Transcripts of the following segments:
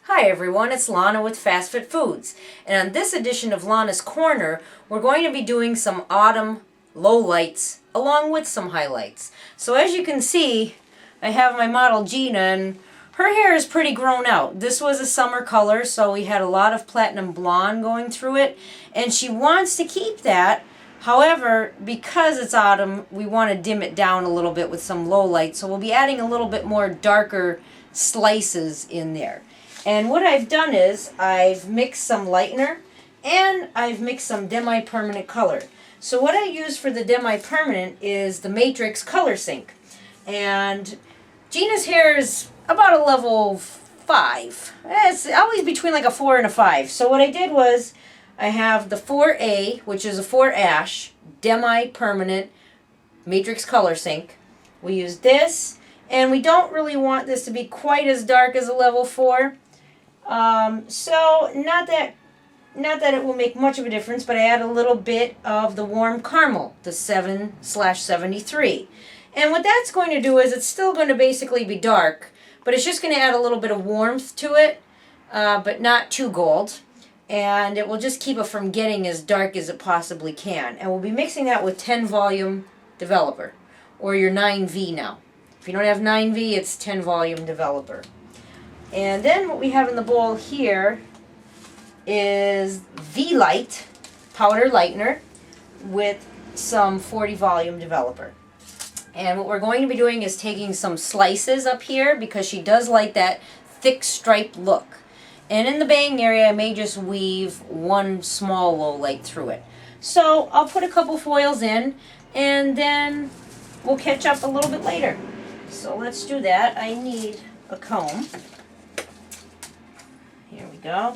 Hi everyone, it's Lana with Fast Fit Foods, and on this edition of Lana's Corner, we're going to be doing some autumn lowlights along with some highlights. So as you can see, I have my model Gina, and her hair is pretty grown out. This was a summer color, so we had a lot of platinum blonde going through it, and she wants to keep that. However, because it's autumn, we want to dim it down a little bit with some lowlight, so we'll be adding a little bit more darker slices in there. And what I've done is I've mixed some lightener and I've mixed some demi-permanent color. So what I use for the demi-permanent is the Matrix Color Sync. And Gina's hair is about a level 5. It's always between like a 4 and a 5. So what I did was I have the 4A, which is a 4 Ash, demi-permanent Matrix Color Sync. We use this, and we don't really want this to be quite as dark as a level 4. So not that it will make much of a difference, but I add a little bit of the warm caramel, the 7/73. And what that's going to do is it's still going to basically be dark, but it's just going to add a little bit of warmth to it, but not too gold. And it will just keep it from getting as dark as it possibly can. And we'll be mixing that with 10 volume developer, or your 9V now. If you don't have 9V, it's 10 volume developer. And then what we have in the bowl here is V-Light powder lightener with some 40 volume developer. And what we're going to be doing is taking some slices up here because she does like that thick striped look. And in the bang area, I may just weave one small low light through it. So I'll put a couple foils in and then we'll catch up a little bit later. So let's do that. I need a comb. Here we go.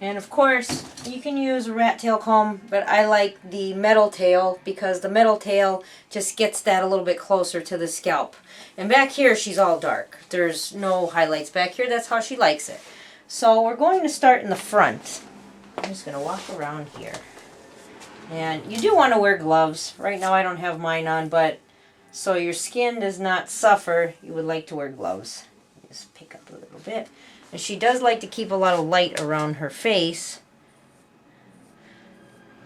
And of course, you can use a rat tail comb, but I like the metal tail because the metal tail just gets that a little bit closer to the scalp. And back here, she's all dark. There's no highlights back here. That's how she likes it. So we're going to start in the front. I'm just going to walk around here. And you do want to wear gloves. Right now I don't have mine on, but so your skin does not suffer, you would like to wear gloves. Just pick up a little bit. And she does like to keep a lot of light around her face.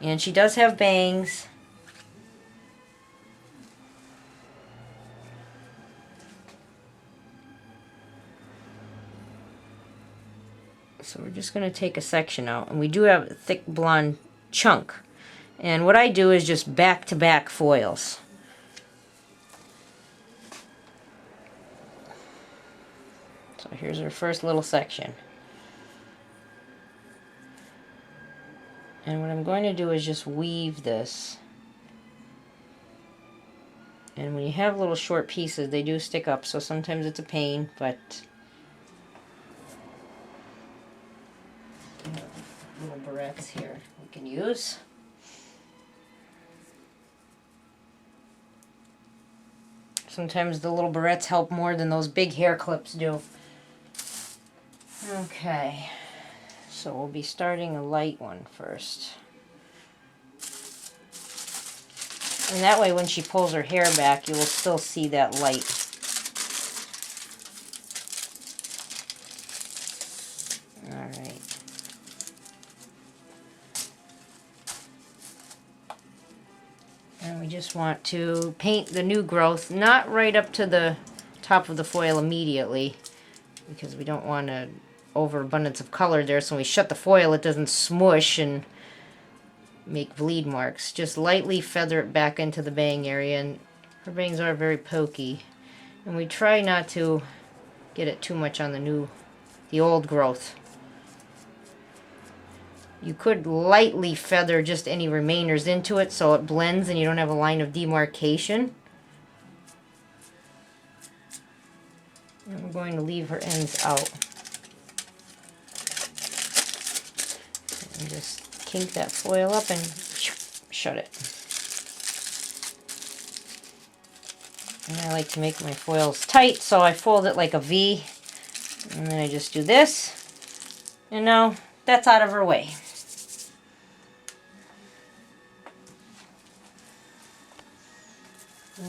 And she does have bangs. So we're just going to take a section out. And we do have a thick blonde chunk. And what I do is just back-to-back foils. So here's our first little section. And what I'm going to do is just weave this. And when you have little short pieces, they do stick up, so sometimes it's a pain, but little barrettes here we can use. Sometimes the little barrettes help more than those big hair clips do. Okay, so we'll be starting a light one first. And that way when she pulls her hair back, you will still see that light. Alright. And we just want to paint the new growth, not right up to the top of the foil immediately, because we don't want to overabundance of color there, so when we shut the foil it doesn't smush and make bleed marks. Just lightly feather it back into the bang area, and her bangs are very pokey, and we try not to get it too much on the old growth. You could lightly feather just any remainders into it so it blends and you don't have a line of demarcation. And we're going to leave her ends out. And just kink that foil up and shut it. And I like to make my foils tight, so I fold it like a V. And then I just do this. And now that's out of her way.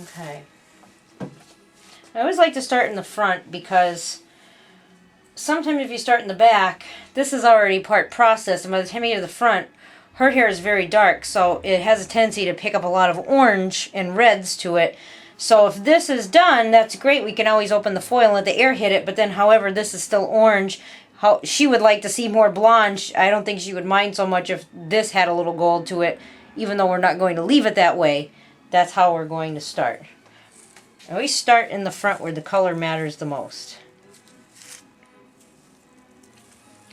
Okay. I always like to start in the front because sometimes if you start in the back, this is already part processed, and by the time you get to the front, her hair is very dark, so it has a tendency to pick up a lot of orange and reds to it. So if this is done, that's great. We can always open the foil and let the air hit it, but then however this is still orange, how she would like to see more blonde. I don't think she would mind so much if this had a little gold to it, even though we're not going to leave it that way. That's how we're going to start. I always start in the front where the color matters the most.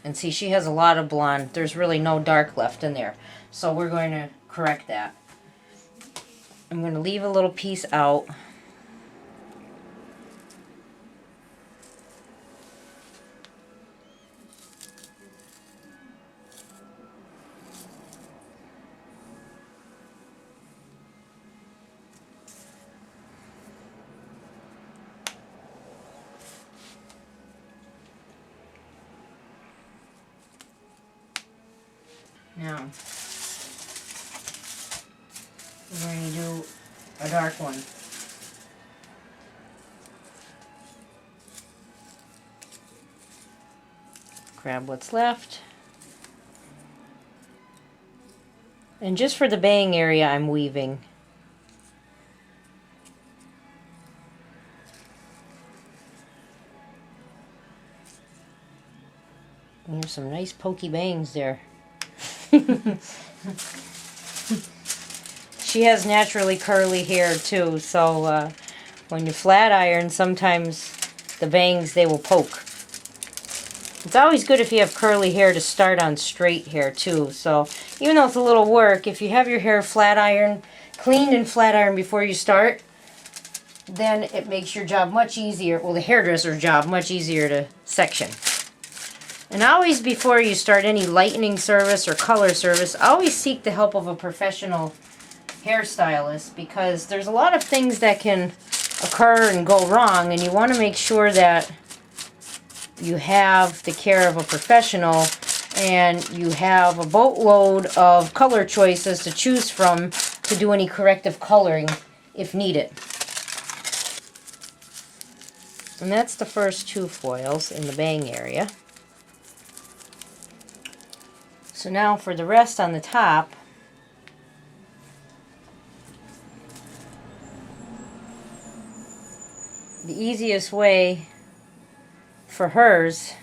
And see, she has a lot of blonde. There's really no dark left in there. So we're going to correct that. I'm going to leave a little piece out. Now, we're going to do a dark one. Grab what's left. And just for the bang area, I'm weaving. And there's some nice pokey bangs there. She has naturally curly hair too, so when you flat iron, sometimes the bangs, they will poke. It's always good if you have curly hair to start on straight hair too. So even though it's a little work, if you have your hair flat ironed, cleaned and flat ironed before you start, then it makes your job much easier, well, the hairdresser's job much easier to section. And always before you start any lightening service or color service, always seek the help of a professional hairstylist, because there's a lot of things that can occur and go wrong, and you want to make sure that you have the care of a professional and you have a boatload of color choices to choose from to do any corrective coloring if needed. And that's the first two foils in the bang area. So now for the rest on the top, the easiest way for hers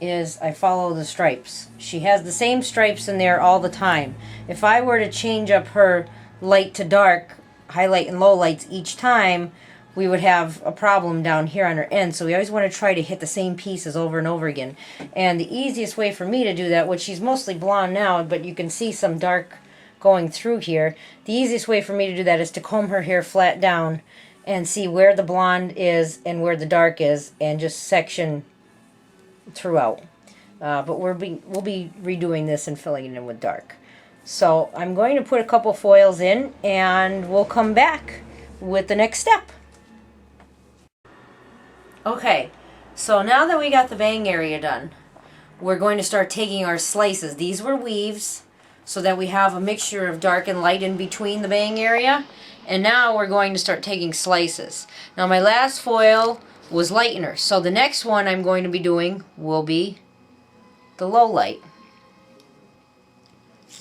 is I follow the stripes. She has the same stripes in there all the time. If I were to change up her light to dark, highlight and low lights each time, we would have a problem down here on her end. So we always want to try to hit the same pieces over and over again. And the easiest way for me to do that, which she's mostly blonde now, but you can see some dark going through here. The easiest way for me to do that is to comb her hair flat down and see where the blonde is and where the dark is, and just section throughout. But we'll be redoing this and filling it in with dark. So I'm going to put a couple foils in, and we'll come back with the next step. Okay, so now that we got the bang area done, we're going to start taking our slices. These were weaves, so that we have a mixture of dark and light in between the bang area. And now we're going to start taking slices. Now my last foil was lightener, so the next one I'm going to be doing will be the low light.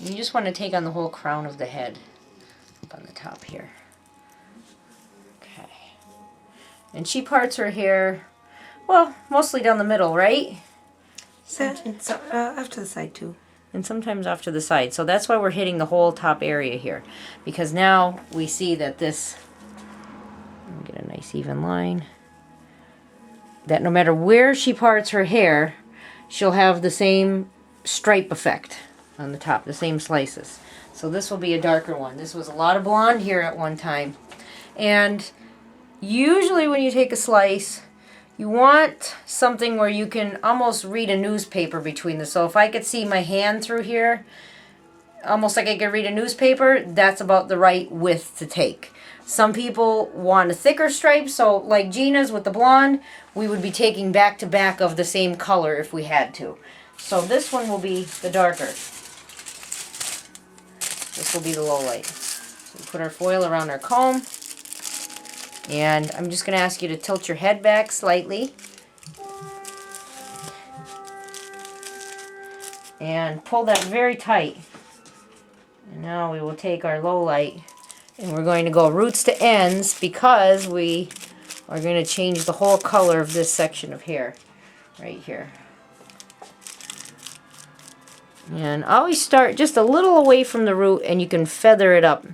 You just want to take on the whole crown of the head up on the top here. Okay. And she parts her hair, well, mostly down the middle, right? Off to the side too. And sometimes off to the side. So that's why we're hitting the whole top area here. Because now we see that this, let me get a nice even line, that no matter where she parts her hair, she'll have the same stripe effect on the top, the same slices. So this will be a darker one. This was a lot of blonde here at one time. And usually when you take a slice, you want something where you can almost read a newspaper between this. So if I could see my hand through here, almost like I could read a newspaper, that's about the right width to take. Some people want a thicker stripe, so like Gina's with the blonde, we would be taking back to back of the same color if we had to. So this one will be the darker. This will be the low light. So we put our foil around our comb. And I'm just going to ask you to tilt your head back slightly. and pull that very tight. And now we will take our Lowlight and we're going to go roots to ends because we are going to change the whole color of this section of hair right here. And always start just a little away from the root and you can feather it up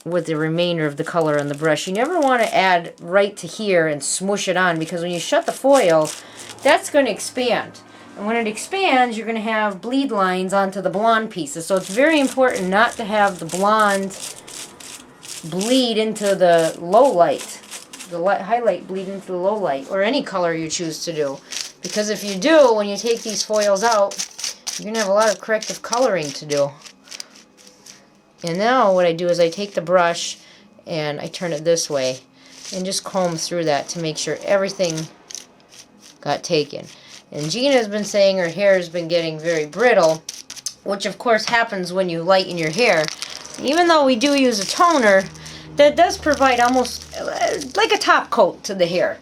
with the remainder of the color on the brush. You never want to add right to here and smoosh it on because when you shut the foil, that's going to expand. And when it expands, you're going to have bleed lines onto the blonde pieces. So it's very important not to have the blonde bleed into the Lowlight, the highlight bleed into the Lowlight, or any color you choose to do. Because if you do, when you take these foils out, you're going to have a lot of corrective coloring to do. And now what I do is I take the brush and I turn it this way and just comb through that to make sure everything got taken. And Gina has been saying her hair has been getting very brittle, which of course happens when you lighten your hair. Even though we do use a toner, that does provide almost like a top coat to the hair,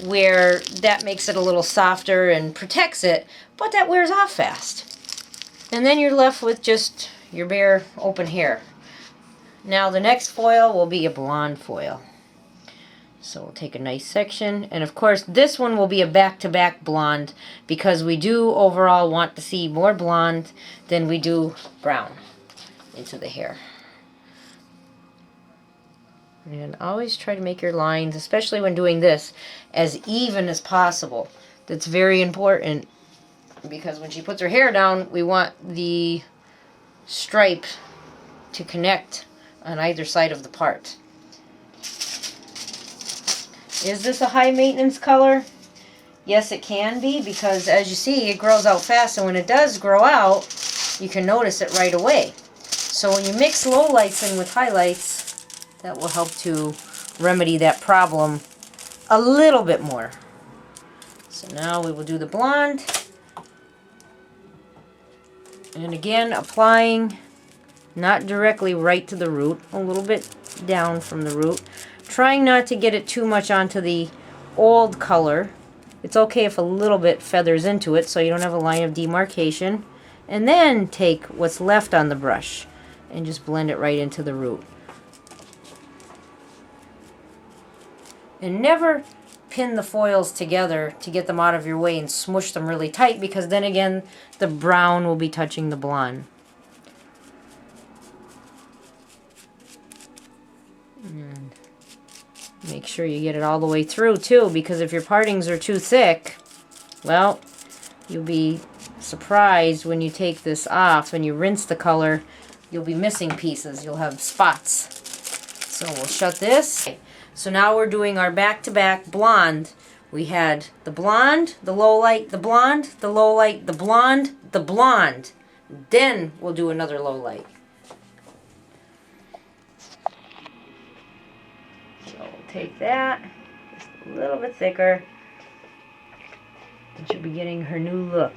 where that makes it a little softer and protects it, but that wears off fast. And then you're left with just your bare open hair. Now the next foil will be a blonde foil. So we'll take a nice section, and of course this one will be a back-to-back blonde because we do overall want to see more blonde than we do brown into the hair. And always try to make your lines, especially when doing this, as even as possible. That's very important because when she puts her hair down, we want the stripe to connect on either side of the part. Is this a high maintenance color? Yes, it can be, because as you see, it grows out fast, and when it does grow out, you can notice it right away. So when you mix lowlights in with highlights, that will help to remedy that problem a little bit more. So now we will do the blonde. And again, applying not directly right to the root, a little bit down from the root. Trying not to get it too much onto the old color. It's okay if a little bit feathers into it so you don't have a line of demarcation. And then take what's left on the brush and just blend it right into the root. And never pin the foils together to get them out of your way and smush them really tight, because then again the brown will be touching the blonde. And make sure you get it all the way through too, because if your partings are too thick, well, you'll be surprised when you take this off and you rinse the color, you'll be missing pieces, you'll have spots. So we'll shut this. So now we're doing our back-to-back blonde. We had the blonde, the lowlight, the blonde, the lowlight, the blonde, the blonde. Then we'll do another lowlight. So we'll take that, just a little bit thicker, and she'll be getting her new look.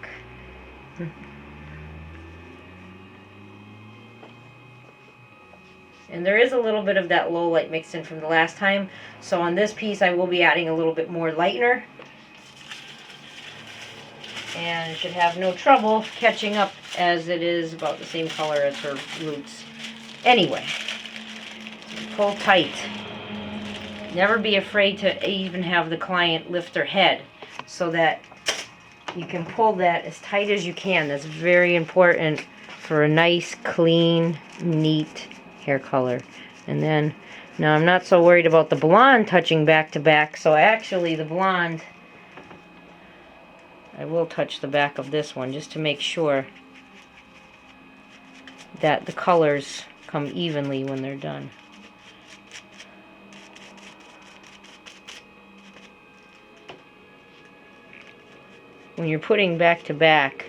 And there is a little bit of that lowlight mixed in from the last time. So on this piece I will be adding a little bit more lightener. And it should have no trouble catching up, as it is about the same color as her roots. Anyway, pull tight. Never be afraid to even have the client lift their head so that you can pull that as tight as you can. That's very important for a nice, clean, neat hair color. And then, now I'm not so worried about the blonde touching back to back, so actually the blonde, I will touch the back of this one just to make sure that the colors come evenly when they're done. When you're putting back to back,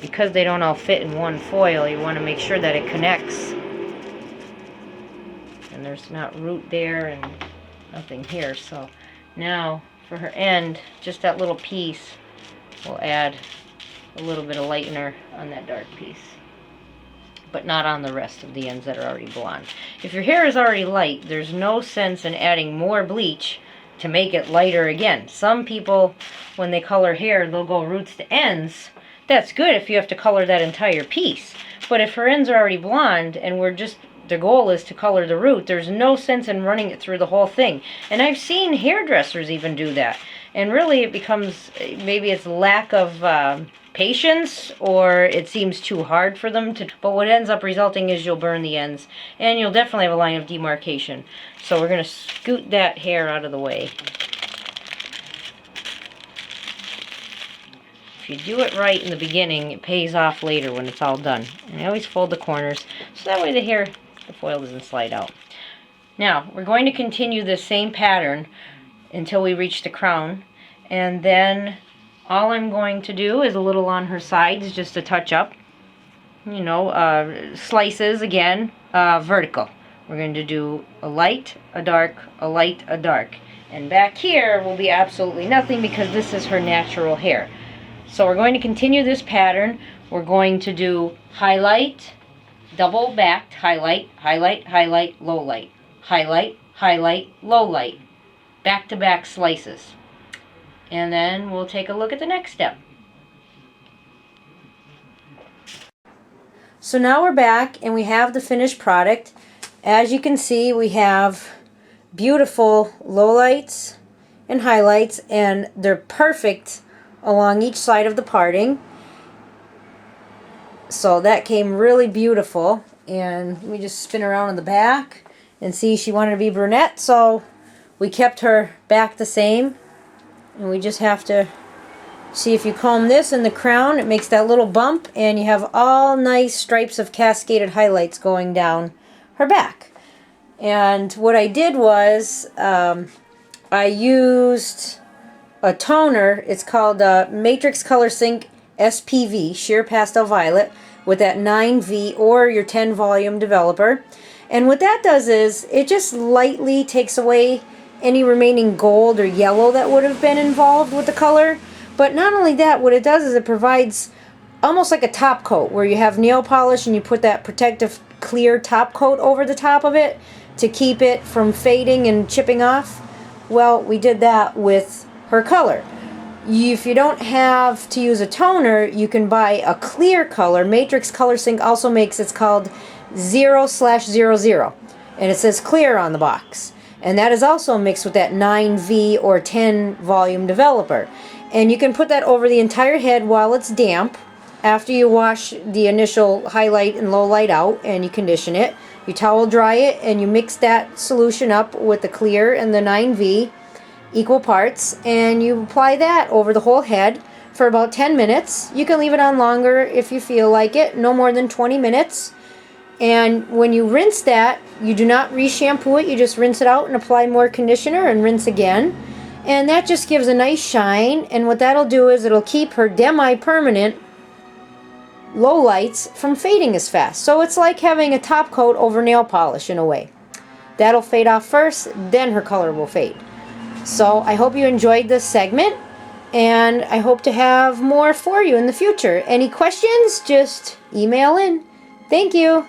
because they don't all fit in one foil, you want to make sure that it connects. And there's not root there and nothing here. So now for her end, just that little piece, we'll add a little bit of lightener on that dark piece, but not on the rest of the ends that are already blonde. If your hair is already light, there's no sense in adding more bleach to make it lighter again. Some people, when they color hair, they'll go roots to ends. That's good if you have to color that entire piece. But if her ends are already blonde and the goal is to color the root, there's no sense in running it through the whole thing. And I've seen hairdressers even do that. And really it becomes, maybe it's lack of patience, or it seems too hard for them to, but what ends up resulting is you'll burn the ends, and you'll definitely have a line of demarcation. So we're going to scoot that hair out of the way. If you do it right in the beginning, it pays off later when it's all done. And I always fold the corners, so that way the foil doesn't slide out. Now, we're going to continue this same pattern until we reach the crown, and then all I'm going to do is a little on her sides, just to touch up. You know, slices again, vertical. We're going to do a light, a dark, a light, a dark. And back here will be absolutely nothing because this is her natural hair. So we're going to continue this pattern. We're going to do highlight, double backed, highlight, highlight, highlight, low light. Highlight, highlight, low light. Back to back slices. And then we'll take a look at the next step. So now we're back and we have the finished product. As you can see, we have beautiful lowlights and highlights, and they're perfect along each side of the parting. So that came really beautiful. And we just spin around in the back and see she wanted to be brunette, so we kept her back the same. And we just have to see, if you comb this in the crown, it makes that little bump, and you have all nice stripes of cascaded highlights going down her back. And what I did was I used a toner. It's called Matrix Color Sync SPV, Sheer Pastel Violet, with that 9V or your 10 volume developer. And what that does is it just lightly takes away any remaining gold or yellow that would have been involved with the color. But not only that, what it does is it provides almost like a top coat, where you have nail polish and you put that protective clear top coat over the top of it to keep it from fading and chipping off. Well, we did that with her color. If you don't have to use a toner, you can buy a clear color. Matrix Color Sync also makes, it's called 0/00, and it says clear on the box. And that is also mixed with that 9V or 10 volume developer. And you can put that over the entire head while it's damp. After you wash the initial highlight and low light out and you condition it, you towel dry it and you mix that solution up with the clear and the 9V, equal parts, and you apply that over the whole head for about 10 minutes. You can leave it on longer if you feel like it, no more than 20 minutes. And when you rinse that, you do not re-shampoo it. You just rinse it out and apply more conditioner and rinse again. And that just gives a nice shine. And what that'll do is it'll keep her demi-permanent lowlights from fading as fast. So it's like having a top coat over nail polish in a way. That'll fade off first, then her color will fade. So I hope you enjoyed this segment, and I hope to have more for you in the future. Any questions, just email in. Thank you.